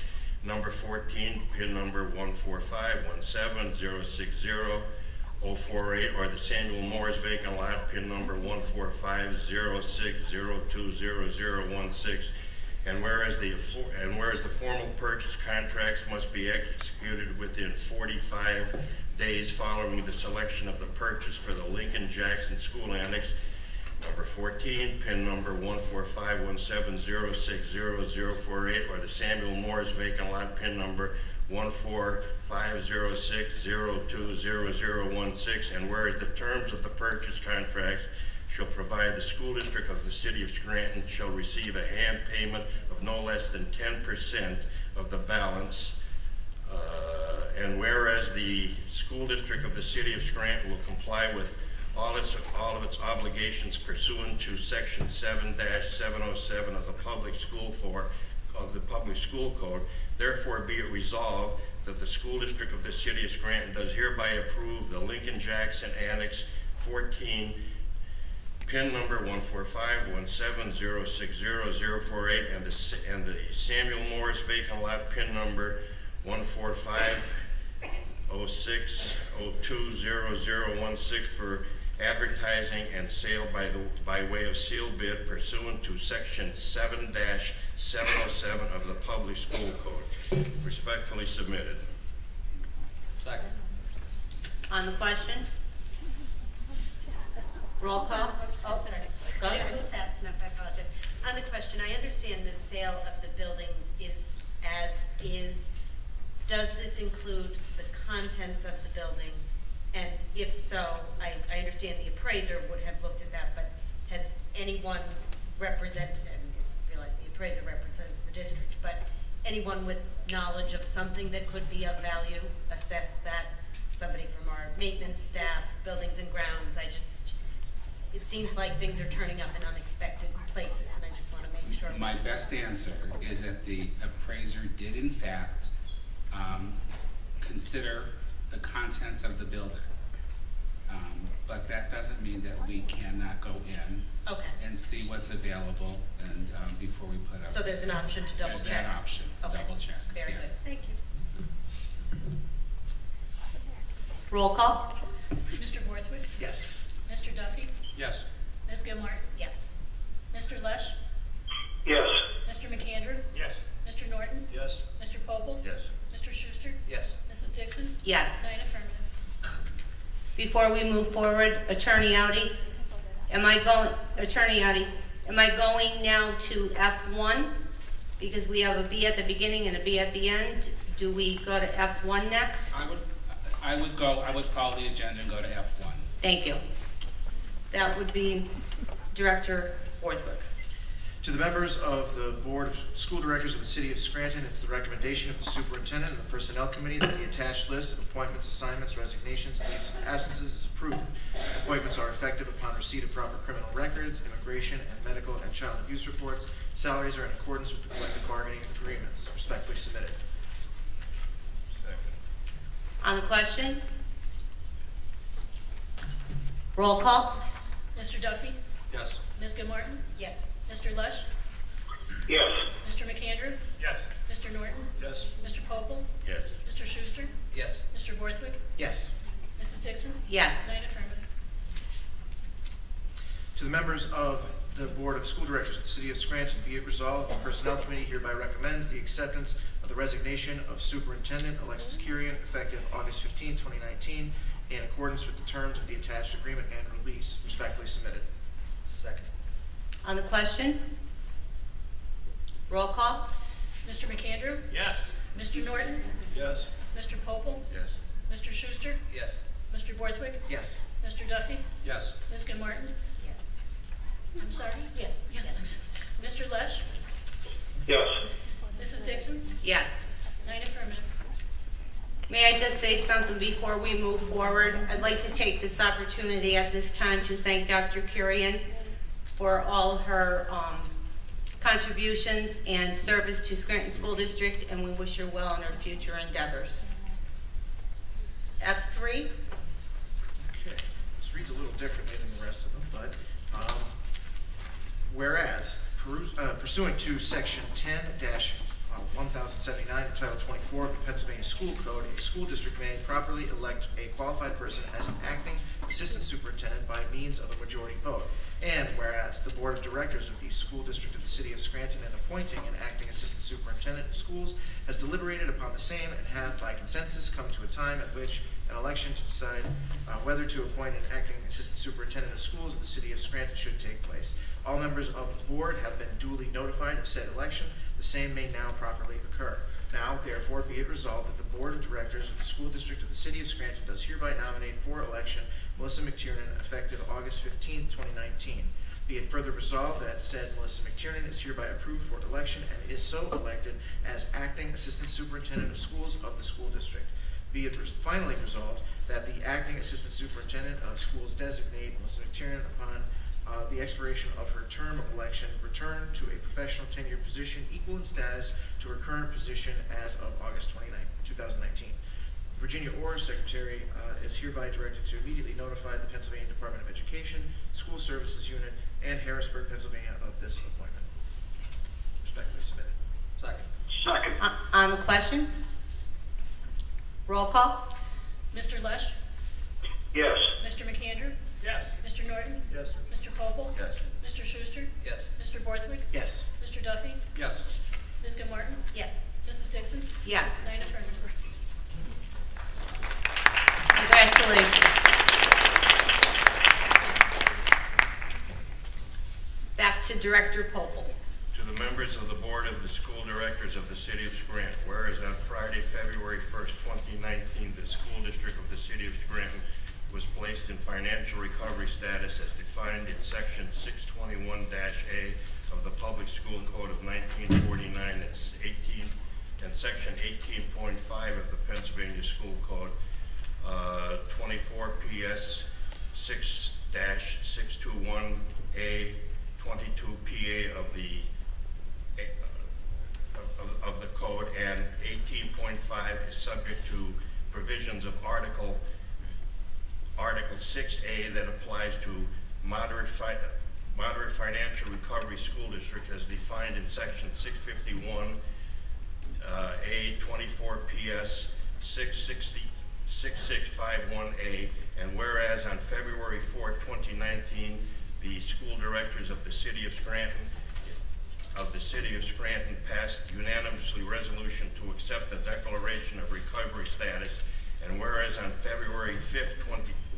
S3: number 14, PIN number 14517060048, or the Samuel Morris vacant lot, PIN number 14506020016, and whereas the formal purchase contracts must be executed within 45 days following the selection of the purchase for the Lincoln Jackson School Annex number 14, PIN number 14517060048, or the Samuel Morris vacant lot, PIN number 14506020016, and whereas the terms of the purchase contracts shall provide the school district of the city of Scranton shall receive a hand payment of no less than 10% of the balance, and whereas the school district of the city of Scranton will comply with all of its obligations pursuant to Section 7-707 of the Public School Code, therefore be it resolved that the school district of the city of Scranton does hereby approve the Lincoln Jackson Annex 14, PIN number 14517060048, and the Samuel Morris vacant lot, PIN number 14506020016 for advertising and sale by way of sealed bid pursuant to Section 7-707 of the Public School Code. Respectfully submitted.
S2: Second. On the question? Roll call.
S20: Oh, sorry.
S2: Go
S20: I
S2: ahead.
S20: didn't move fast enough, I apologize. On the question, I understand the sale of the buildings is as is. Does this include the contents of the building? And if so, I understand the appraiser would have looked at that, but has anyone represented, and I realize the appraiser represents the district, but anyone with knowledge of something that could be of value, assess that? Somebody from our maintenance staff, buildings and grounds, it seems like things are turning up in unexpected places, and I just want to make sure.
S5: My best answer is that the appraiser did in fact consider the contents of the building. But that doesn't mean that we cannot go in
S20: Okay.
S5: and see what's available and, before we put up.
S20: So there's an option to double check?
S5: There's that option, to
S20: Okay.
S5: double check,
S20: Very good,
S5: yes.
S20: thank you.
S2: Roll call?
S1: Mr. Borthwick?
S16: Yes.
S1: Mr. Duffy?
S16: Yes.
S1: Ms. Gilmartin?
S20: Yes.
S1: Mr. Lesh?
S17: Yes.
S1: Mr. McAndrew?
S17: Yes.
S1: Mr. Norton?
S17: Yes.
S1: Mr. Popel?
S3: Yes.
S1: Mr. Schuster?
S16: Yes.
S1: Mrs. Dixon?
S2: Yes.
S1: 9 affirmative.
S2: Before we move forward, Attorney Audi, am I going now to F1? Because we have a B at the beginning and a B at the end. Do we go to F1 next?
S5: I would follow the agenda and go to F1.
S2: Thank you. That would be Director Borthwick.
S21: To the members of the Board of School Directors of the City of Scranton, it's the recommendation of the Superintendent and the Personnel Committee that the attached list of appointments, assignments, resignations, leaves, and absences is approved. Appointments are effective upon receipt of proper criminal records, immigration, and medical and child abuse reports. Salaries are in accordance with the collective bargaining agreements. Respectfully submitted.
S2: On the question? Roll call?
S1: Mr. Duffy?
S21: Yes.
S1: Ms. Gilmartin?
S20: Yes.
S1: Mr. Lesh?
S17: Yes.
S1: Mr. McAndrew?
S17: Yes.
S1: Mr. Norton?
S17: Yes.
S1: Mr. Popel?
S3: Yes.
S1: Mr. Schuster?
S16: Yes.
S1: Mr. Borthwick?
S21: Yes.
S1: Mrs. Dixon?
S2: Yes.
S1: 9 affirmative.
S21: To the members of the Board of School Directors of the City of Scranton, be it resolved, the Personnel Committee hereby recommends the acceptance of the resignation of Superintendent Alexis Kurian effective August 15, 2019, in accordance with the terms of the attached agreement and release. Respectfully submitted.
S16: Second.
S2: On the question? Roll call?
S1: Mr. McAndrew?
S17: Yes.
S1: Mr. Norton?
S17: Yes.
S1: Mr. Popel?
S3: Yes.
S1: Mr. Schuster?
S16: Yes.
S1: Mr. Borthwick?
S21: Yes.
S1: Mr. Duffy?
S16: Yes.
S1: Ms. Gilmartin?
S20: Yes.
S1: I'm sorry?
S20: Yes.
S1: Yeah. Mr. Lesh?
S17: Yes.
S1: Mrs. Dixon?
S2: Yes.
S1: 9 affirmative.
S2: May I just say something before we move forward? I'd like to take this opportunity at this time to thank Dr. Kurian for all her contributions and service to Scranton School District, and we wish her well in her future endeavors. F3?
S21: Okay, this reads a little differently than the rest of them, but whereas pursuant to Section 10-1079 of Title 24 of the Pennsylvania School Code, a school district may properly elect a qualified person as an acting assistant superintendent by means of a majority vote. And whereas the Board of Directors of the School District of the City of Scranton in appointing an acting assistant superintendent of schools has deliberated upon the same and have by consensus come to a time at which an election to decide whether to appoint an acting assistant superintendent of schools of the City of Scranton should take place. All members of the board have been duly notified of said election. The same may now properly occur. Now, therefore, be it resolved that the Board of Directors of the School District of the City of Scranton does hereby nominate for election Melissa McTiernan effective August 15, 2019. Be it further resolved that said Melissa McTiernan is hereby approved for election and is so elected as acting assistant superintendent of schools of the school district. Be it finally resolved that the acting assistant superintendent of schools designate Melissa McTiernan upon the expiration of her term of election return to a professional tenure position equal in status to her current position as of August 29, 2019. Virginia Orr, Secretary, is hereby directed to immediately notify the Pennsylvania Department of Education, School Services Unit, and Harrisburg, Pennsylvania of this appointment. Respectfully submitted.
S16: Second.
S17: Second.
S2: On the question? Roll call?
S1: Mr. Lesh?
S17: Yes.
S1: Mr. McAndrew?
S17: Yes.
S1: Mr. Norton?
S17: Yes.
S1: Mr. Popel?
S3: Yes.
S1: Mr. Schuster?
S16: Yes.
S1: Mr. Borthwick?
S21: Yes.
S1: Mr. Duffy?
S16: Yes.
S1: Ms. Gilmartin?
S20: Yes.
S1: Mrs. Dixon?
S2: Yes.
S1: 9 affirmative.
S2: Congratulations. Back to Director Popel.
S3: To the members of the Board of the School Directors of the City of Scranton, whereas on Friday, February 1st, 2019, the School District of the City of Scranton was placed in financial recovery status as defined in Section 621-A of the Public School Code of 1949 and Section 18.5 of the Pennsylvania School Code 24 PS 6-621A 22 PA of the code, and 18.5 is subject to provisions of Article Article 6A that applies to moderate financial recovery school district as defined in section 651 A 24 PS 6651A, and whereas on February 4, 2019, the school directors of the City of Scranton passed unanimously resolution to accept the declaration of recovery status, and whereas on February 5th,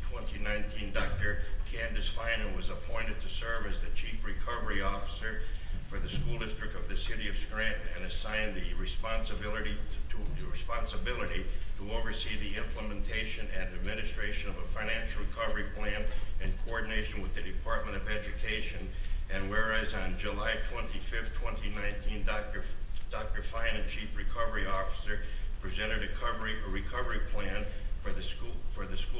S3: 2019, Dr. Candace Finan was appointed to serve as the Chief Recovery Officer for the School District of the City of Scranton and assigned the responsibility to oversee the implementation and administration of a financial recovery plan in coordination with the Department of Education. And whereas on July 25th, 2019, Dr. Finan, Chief Recovery Officer, presented a recovery plan for the school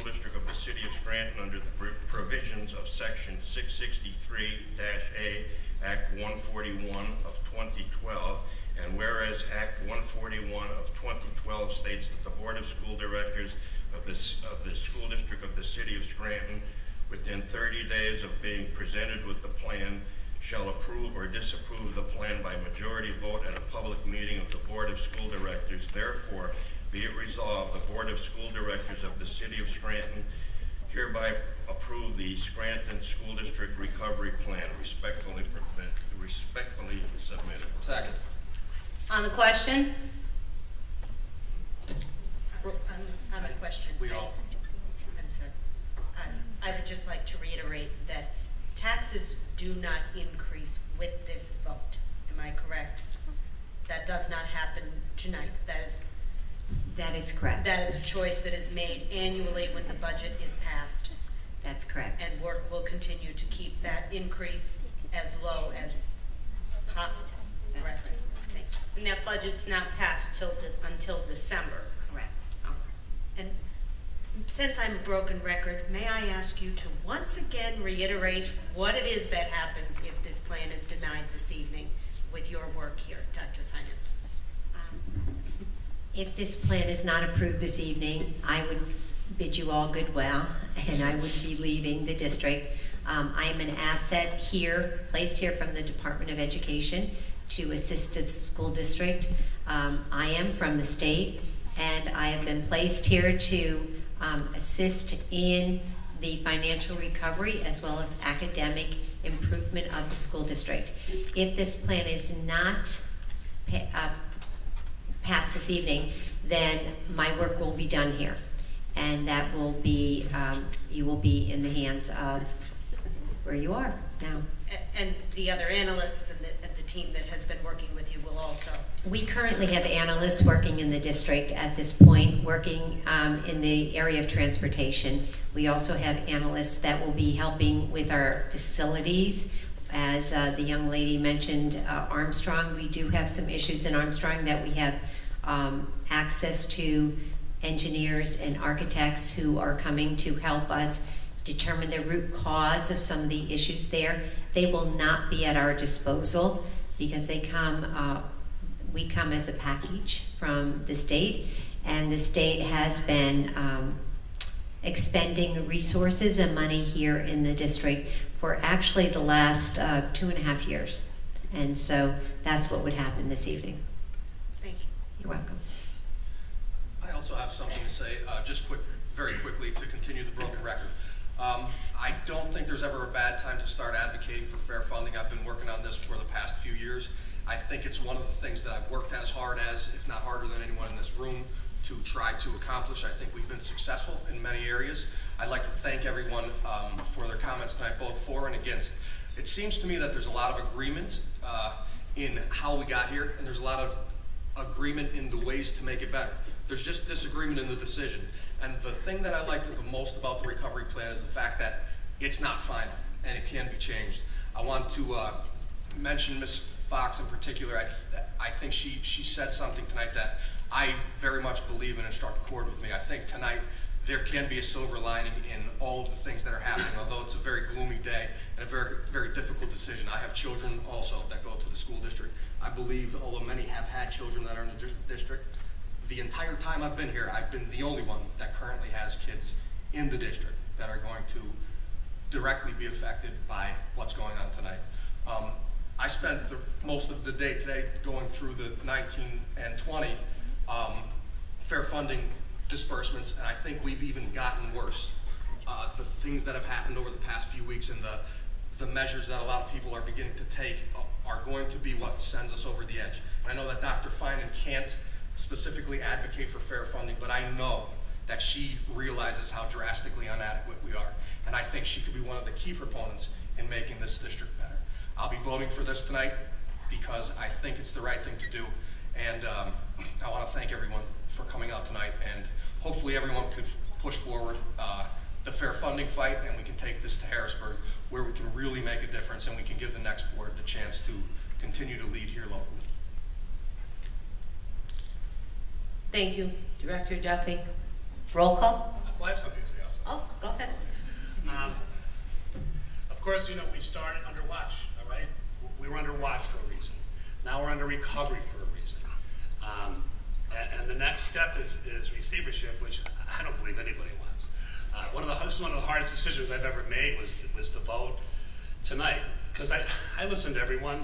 S3: district of the City of Scranton under the provisions of Section 663-A, Act 141 of 2012. And whereas Act 141 of 2012 states that the Board of School Directors of the School District of the City of Scranton, within 30 days of being presented with the plan, shall approve or disapprove the plan by majority vote at a public meeting of the Board of School Directors. Therefore, be it resolved, the Board of School Directors of the City of Scranton hereby approve the Scranton School District Recovery Plan. Respectfully submitted.
S6: Second.
S2: On the question?
S20: On the question, I'm sorry. I would just like to reiterate that taxes do not increase with this vote. Am I correct? That does not happen tonight.
S22: That is correct.
S20: That is a choice that is made annually when the budget is passed.
S22: That's correct.
S20: And work will continue to keep that increase as low as possible.
S2: That's correct. And that budget's not passed until December.
S22: Correct.
S20: And since I'm a broken record, may I ask you to once again reiterate what it is that happens if this plan is denied this evening with your work here, Dr. Finan?
S22: If this plan is not approved this evening, I would bid you all goodwill, and I would be leaving the district. I am an asset here, placed here from the Department of Education to assist the school district. I am from the state, and I have been placed here to assist in the financial recovery as well as academic improvement of the school district. If this plan is not passed this evening, then my work will be done here. And that will be, you will be in the hands of where you are now.
S20: And the other analysts and the team that has been working with you will also.
S22: We currently have analysts working in the district at this point, working in the area of transportation. We also have analysts that will be helping with our facilities. As the young lady mentioned, Armstrong, we do have some issues in Armstrong that we have access to engineers and architects who are coming to help us determine the root cause of some of the issues there. They will not be at our disposal because they come, we come as a package from the state, and the state has been expending resources and money here in the district for actually the last 2.5 years. And so that's what would happen this evening.
S20: Thank you.
S22: You're welcome.
S6: I also have something to say, very quickly, to continue the broken record. I don't think there's ever a bad time to start advocating for fair funding. I've been working on this for the past few years. I think it's one of the things that I've worked as hard as, if not harder than anyone in this room, to try to accomplish. I think we've been successful in many areas. I'd like to thank everyone for their comments tonight, both for and against. It seems to me that there's a lot of agreement in how we got here, and there's a lot of agreement in the ways to make it better. There's just disagreement in the decision. And the thing that I like the most about the recovery plan is the fact that it's not final and it can be changed. I want to mention Ms. Fox in particular. I think she said something tonight that I very much believe in and struck a chord with me. I think tonight there can be a silver lining in all of the things that are happening, although it's a very gloomy day and a very, very difficult decision. I have children also that go to the school district. I believe, although many have had children that are in the district, the entire time I've been here, I've been the only one that currently has kids in the district. that are going to directly be affected by what's going on tonight. I spent most of the day today going through the 19 and 20 fair funding disbursements, and I think we've even gotten worse. The things that have happened over the past few weeks and the measures that a lot of people are beginning to take are going to be what sends us over the edge. And I know that Dr. Finan can't specifically advocate for fair funding, but I know that she realizes how drastically inadequate we are. And I think she could be one of the key proponents in making this district better. I'll be voting for this tonight because I think it's the right thing to do. And I want to thank everyone for coming out tonight, and hopefully everyone could push forward the fair funding fight, and we can take this to Harrisburg where we can really make a difference and we can give the next board the chance to continue to lead here locally.
S2: Thank you, Director Duffy. Roll call?
S4: Well, I have something to say also.
S2: Oh, go ahead.
S4: Of course, you know, we started under watch, all right? We were under watch for a reason. Now we're under recovery for a reason. And the next step is receivership, which I don't believe anybody wants. This is one of the hardest decisions I've ever made was to vote tonight, because I listen to everyone.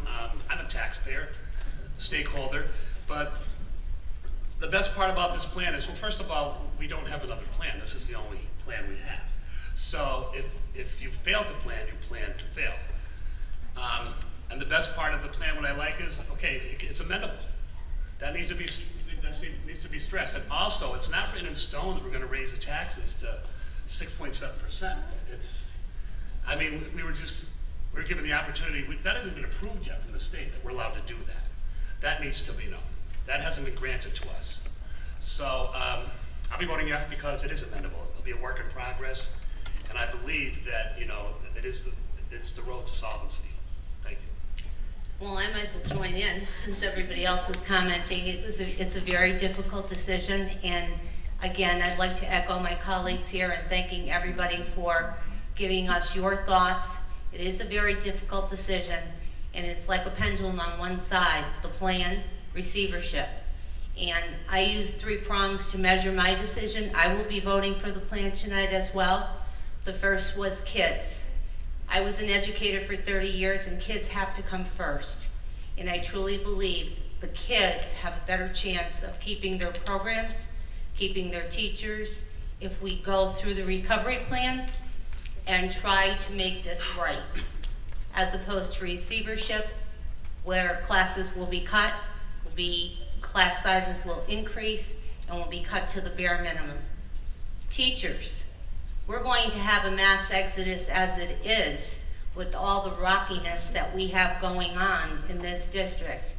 S4: I'm a taxpayer, stakeholder, but the best part about this plan is, well, first of all, we don't have another plan. This is the only plan we have. So if you fail to plan, you plan to fail. And the best part of the plan, what I like is, okay, it's amendable. That needs to be stressed. And also, it's not written in stone that we're going to raise the taxes to 6.7%. I mean, we were given the opportunity. That hasn't been approved yet from the state that we're allowed to do that. That needs to be known. That hasn't been granted to us. So I'll be voting yes because it is amendable. It'll be a work in progress, and I believe that, you know, it's the road to solvency. Thank you.
S2: Well, I might as well join in since everybody else is commenting. It's a very difficult decision, and again, I'd like to echo my colleagues here and thanking everybody for giving us your thoughts. It is a very difficult decision, and it's like a pendulum on one side, the plan, receivership. And I used 3 prongs to measure my decision. I will be voting for the plan tonight as well. The first was kids. I was an educator for 30 years, and kids have to come first. And I truly believe the kids have a better chance of keeping their programs, keeping their teachers, if we go through the recovery plan and try to make this right, as opposed to receivership, where classes will be cut, class sizes will increase, and will be cut to the bare minimum. Teachers, we're going to have a mass exodus as it is with all the rockiness that we have going on in this district.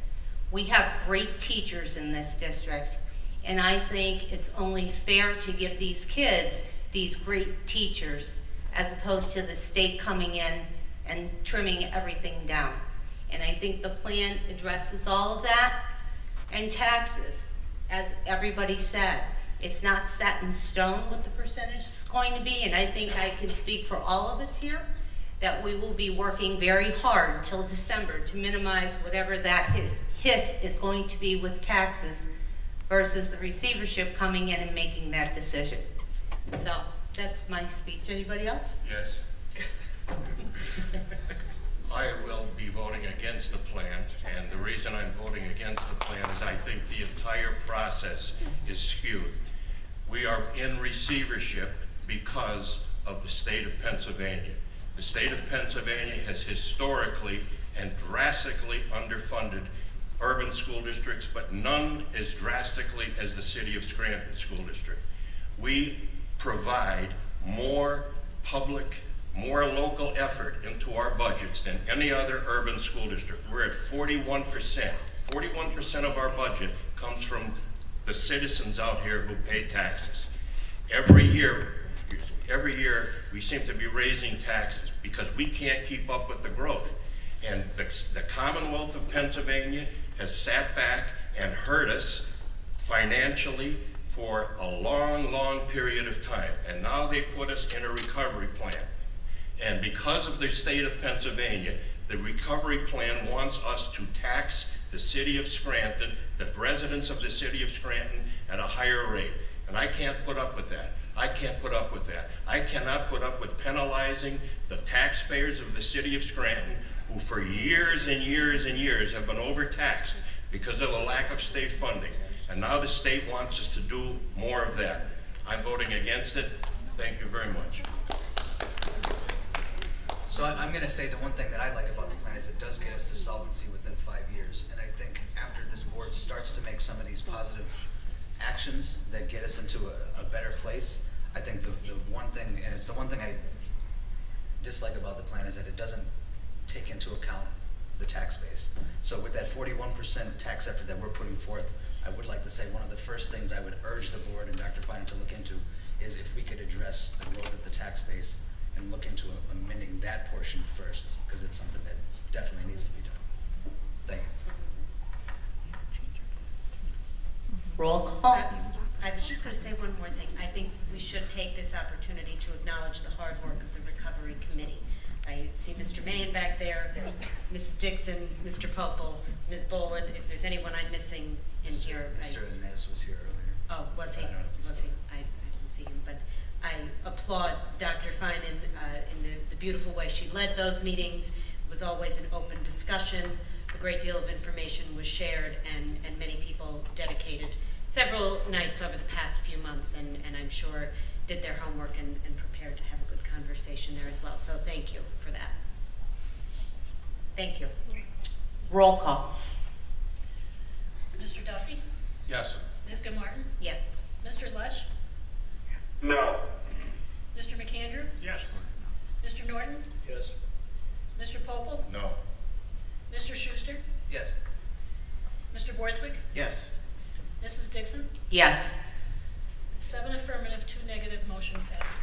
S2: We have great teachers in this district, and I think it's only fair to give these kids these great teachers as opposed to the state coming in and trimming everything down. And I think the plan addresses all of that. And taxes, as everybody said, it's not set in stone what the percentage is going to be, and I think I can speak for all of us here that we will be working very hard till December to minimize whatever that hit is going to be with taxes versus the receivership coming in and making that decision. So that's my speech. Anybody else?
S3: Yes. I will be voting against the plan, and the reason I'm voting against the plan is I think the entire process is skewed. We are in receivership because of the state of Pennsylvania. The state of Pennsylvania has historically and drastically underfunded urban school districts, but none as drastically as the city of Scranton School District. We provide more public, more local effort into our budgets than any other urban school district. We're at 41%. 41% of our budget comes from the citizens out here who pay taxes. Every year we seem to be raising taxes because we can't keep up with the growth. And the Commonwealth of Pennsylvania has sat back and hurt us financially for a long, long period of time. And now they put us in a recovery plan. And because of the state of Pennsylvania, the recovery plan wants us to tax the city of Scranton, the residents of the city of Scranton, at a higher rate. And I can't put up with that. I can't put up with that. I cannot put up with penalizing the taxpayers of the city of Scranton, who for years and years and years have been overtaxed because of the lack of state funding. And now the state wants us to do more of that. I'm voting against it. Thank you very much.
S7: So I'm going to say the one thing that I like about the plan is it does get us to solvency within 5 years. And I think after this board starts to make some of these positive actions that get us into a better place, I think the one thing, and it's the one thing I dislike about the plan, is that it doesn't take into account the tax base. So with that 41% tax effort that we're putting forth, I would like to say one of the first things I would urge the board and Dr. Finer to look into is if we could address the growth of the tax base and look into amending that portion first, because it's something that definitely needs to be done. Thank you.
S2: Roll call.
S20: I was just going to say one more thing. I think we should take this opportunity to acknowledge the hard work of the Recovery Committee. I see Mr. Mahan back there, Mrs. Dixon, Mr. Popel, Ms. Boland. If there's anyone I'm missing in here.
S7: Mr. Inez was here earlier.
S20: Oh, was he? Was he? I didn't see him, but I applaud Dr. Finan in the beautiful way she led those meetings. It was always an open discussion. A great deal of information was shared, and many people dedicated several nights over the past few months, and I'm sure did their homework and prepared to have a good conversation there as well. So thank you for that.
S2: Thank you. Roll call.
S1: Mr. Duffy?
S16: Yes.
S1: Ms. Gilmartin?
S20: Yes.
S1: Mr. Lush?
S8: No.
S1: Mr. McAndrew?
S4: Yes.
S1: Mr. Norton?
S8: Yes.
S1: Mr. Popel?
S3: No.
S1: Mr. Schuster?
S7: Yes.
S1: Mr. Borthwick?
S21: Yes.
S1: Mrs. Dixon?
S2: Yes.
S1: 7 affirmative, 2 negative, motion passes.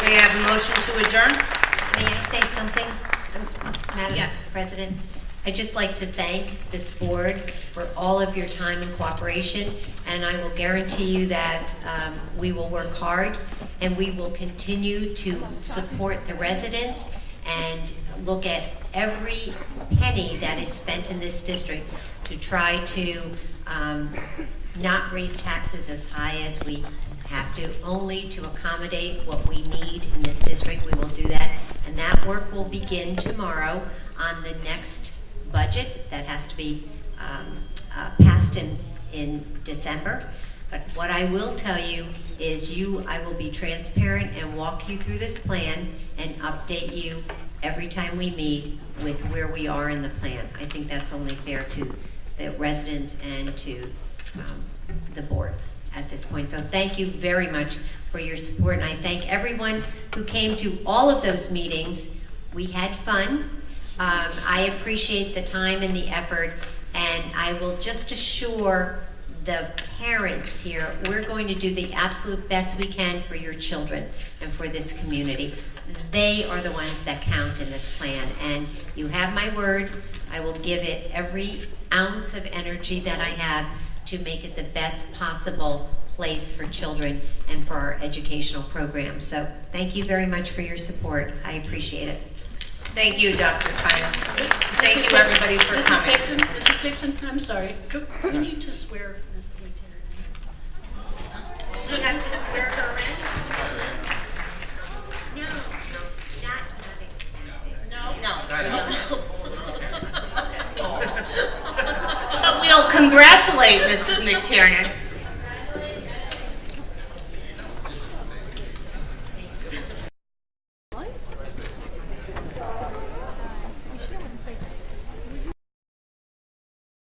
S2: May I have a motion to adjourn?
S22: May I say something, Madam
S20: Yes.
S22: President? I'd just like to thank this board for all of your time and cooperation, and I will guarantee you that we will work hard and we will continue to support the residents and look at every penny that is spent in this district to try to not raise taxes as high as we have to, only to accommodate what we need in this district. We will do that, and that work will begin tomorrow on the next budget that has to be passed in December. But what I will tell you is I will be transparent and walk you through this plan and update you every time we meet with where we are in the plan. I think that's only fair to the residents and to the board at this point. So thank you very much for your support, and I thank everyone who came to all of those meetings. We had fun. I appreciate the time and the effort, and I will just assure the parents here, we're going to do the absolute best we can for your children and for this community. They are the ones that count in this plan, and you have my word. I will give it every ounce of energy that I have to make it the best possible place for children and for our educational programs. So thank you very much for your support. I appreciate it.
S2: Thank you, Dr. Finer. Thank you, everybody, for coming.
S1: Mrs. Dixon, I'm sorry. We need to swear Mrs. McTiernan.
S2: We have to swear her in? No. So we'll congratulate Mrs. McTiernan.